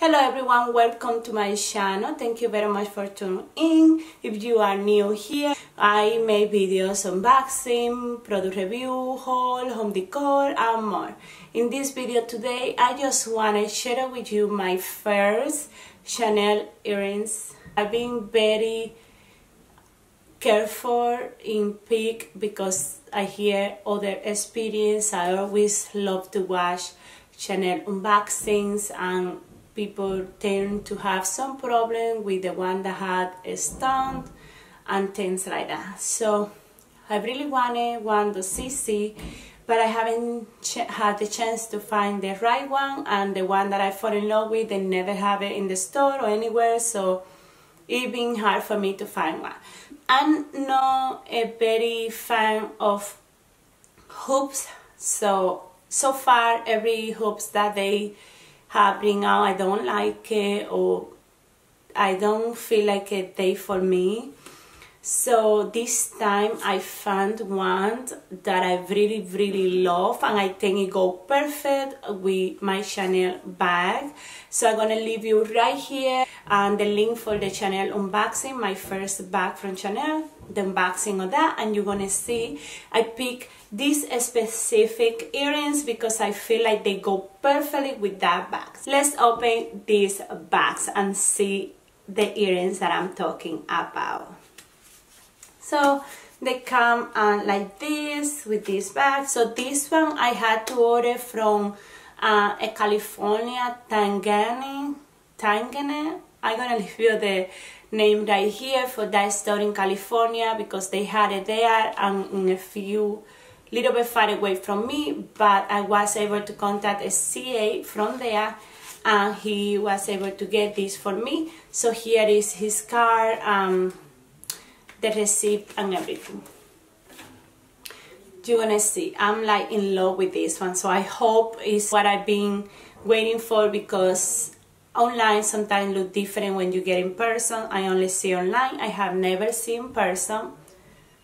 Hello everyone, welcome to my channel. Thank you very much for tuning in. If you are new here, I make videos unboxing, product review, haul, home decor and more. In this video today, I just want to share with you my first Chanel earrings. I've been very careful in pick because I hear other experience. I always love to watch Chanel unboxings and people tend to have some problem with the one that had a stone and things like that. So I really wanted one to CC, but I haven't had the chance to find the right one, and the one that I fall in love with, they never have it in the store or anywhere, so it's been hard for me to find one. I'm not a very fan of hoops, so far every hoops that they have bring out, I don't like it, or I don't feel like a day for me. So this time I found one that I really love, and I think it go perfect with my Chanel bag. So I'm gonna leave you right here and the link for the Chanel unboxing, my first bag from Chanel, the unboxing of that, and you're gonna see I pick these specific earrings because I feel like they go perfectly with that bag. Let's open these bags and see the earrings that I'm talking about. So they come like this with this bag. So this one I had to order from a California Tangane. I'm gonna leave you the name right here for that store in California because they had it there and in a few little bit far away from me, but I was able to contact a CA from there and he was able to get this for me. So here is his card, the receipt and everything. You're gonna see I'm like in love with this one, so I hope it's what I've been waiting for, because online sometimes look different when you get in person. I only see online, I have never seen in person.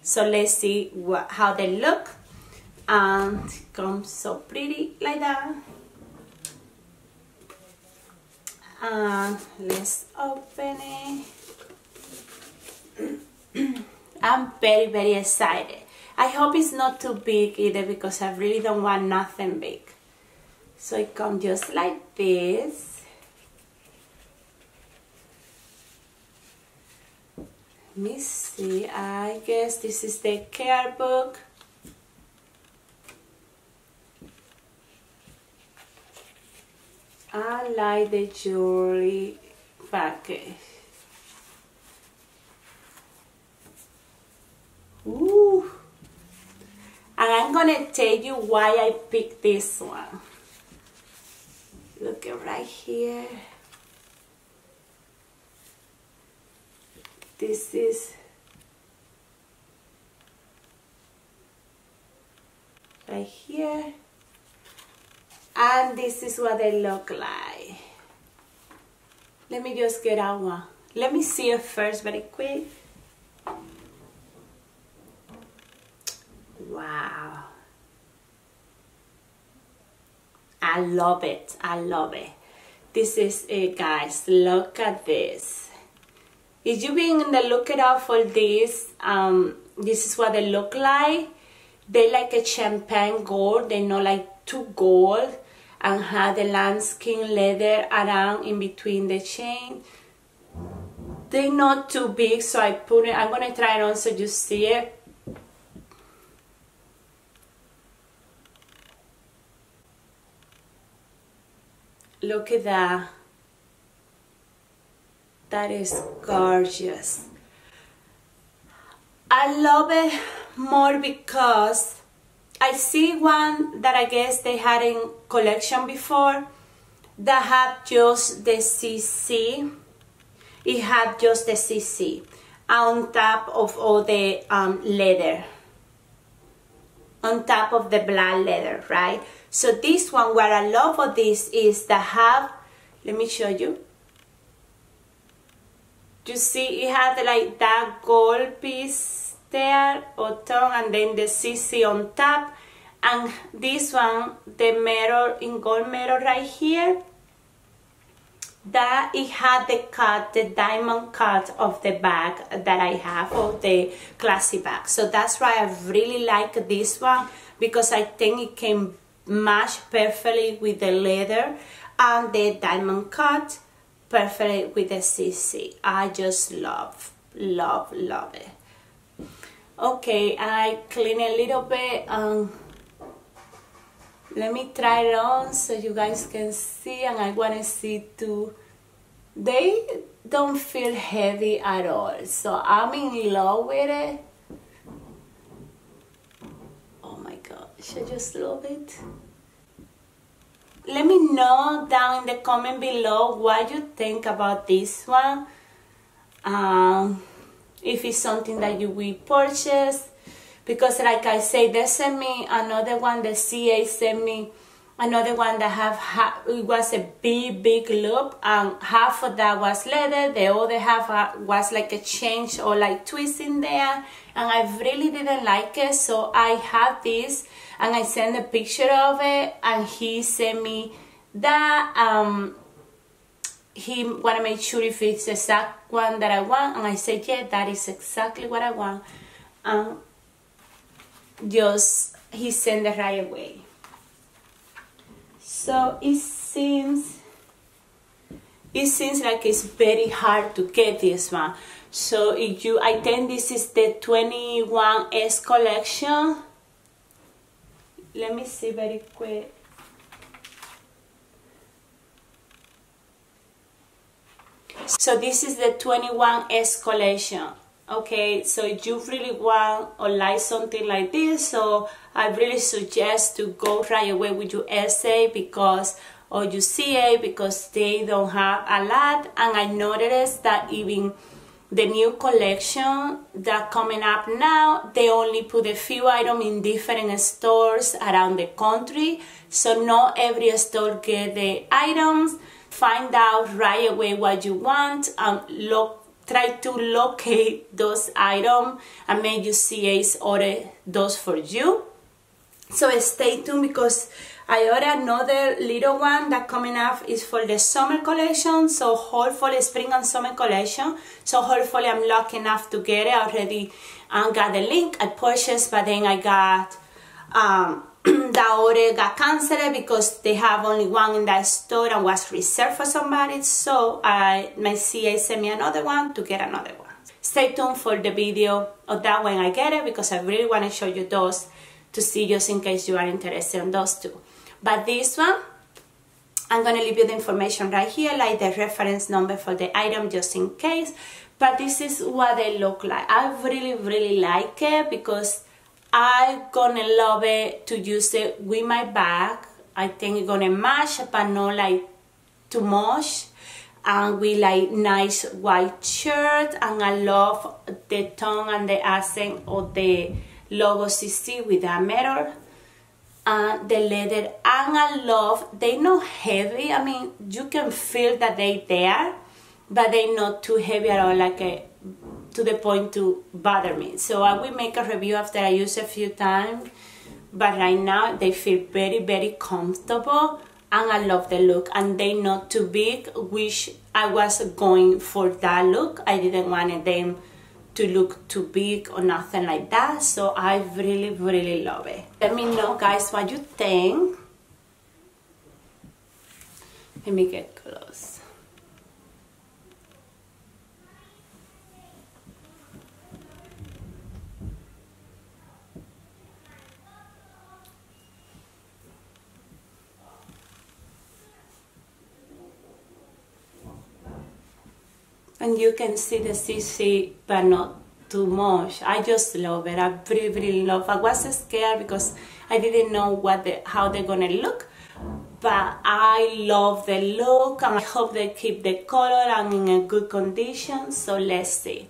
So let's see how they look. And it comes so pretty like that. And let's open it. I'm very excited. I hope it's not too big either, because I really don't want nothing big. So it comes just like this. Let me see, I guess this is the care book. I like the jewelry package. Ooh. And I'm gonna tell you why I picked this one. Look at right here. This is right here. And this is what they look like. Let me just get out one. Let me see it first very quick. Wow. I love it. I love it. This is it, guys. Look at this. If you've been in the lookout for this, this is what they look like. They like a champagne gold. They're not like too gold, and have the lambskin leather around in between the chain. They're not too big, so I put it. I'm gonna try it on so you see it. Look at that. That is gorgeous. I love it more because I see one that I guess they had in collection before that had just the CC. It had just the CC on top of all the leather, on top of the black leather, right? So this one, what I love of this is the have, let me show you. You see it had like that gold piece there, bottom, and then the CC on top, and this one, the mirror in gold mirror right here, that it had the cut, the diamond cut of the bag that I have, of the classy bag. So that's why I really like this one, because I think it can match perfectly with the leather and the diamond cut perfectly with the CC. I just love it. Okay, I clean a little bit. Let me try it on so you guys can see, and I want to see too. They don't feel heavy at all, so I'm in love with it. Oh my gosh, I just love it. Let me know down in the comment below what you think about this one. If it's something that you will purchase, because like I say, they sent me another one, the CA sent me another one that it was a big loop, and half of that was leather, the other half was like a change or like twist in there, and I really didn't like it. So I have this, and I sent a picture of it, and he sent me that. He want to make sure if it's the exact one that I want, and I said, yeah, that is exactly what I want. He sent it right away. So it seems like it's very hard to get this one. So I think this is the 21S collection. Let me see very quick. So this is the 21S collection. Okay, so if you really want or like something like this, so I really suggest to go right away with your SA or your CA, because they don't have a lot. And I noticed that even the new collection that coming up now, they only put a few items in different stores around the country, so not every store get the items. Find out right away what you want, and try to locate those items and make your CAs order those for you. So stay tuned, because I ordered another little one that coming up is for the summer collection, so hopefully spring and summer collection. So hopefully I'm lucky enough to get it already. And got the link, I purchased, but then I got that order got cancelled because they have only one in that store and was reserved for somebody. So my CA sent me another one to get another one. Stay tuned for the video of that when I get it, because I really want to show you those to see, just in case you are interested in those two. But this one, I'm going to leave you the information right here, like the reference number for the item, just in case. But this is what they look like. I really like it, because I'm gonna love it to use it with my bag. I think it's gonna match, but not like too much, and with like nice white shirt. And I love the tone and the accent of the logo CC with that mirror and the leather. And I love, they're not heavy. I mean, you can feel that they're there, but they're not too heavy at all, like to the point to bother me. So I will make a review after I use a few times, but right now they feel very comfortable, and I love the look. And they're not too big, which I was going for that look. I didn't want them to look too big or nothing like that. So I really love it. Let me know, guys, what you think. Let me get close. And you can see the CC, but not too much. I just love it. I really love it. I was scared because I didn't know how they're gonna look, but I love the look, and I hope they keep the color and in a good condition. So let's see.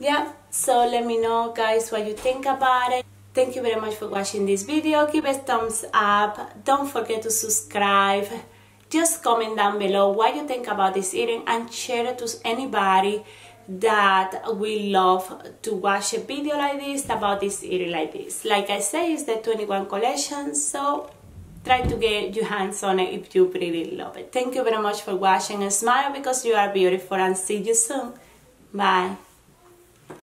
Yeah, so let me know, guys, what you think about it. Thank you very much for watching this video. Give a thumbs up. Don't forget to subscribe. Just comment down below what you think about this earring, and share it to anybody that will love to watch a video like this, about this earring like this. Like I say, it's the 21 collection, so try to get your hands on it if you really love it. Thank you very much for watching, and smile because you are beautiful, and see you soon. Bye.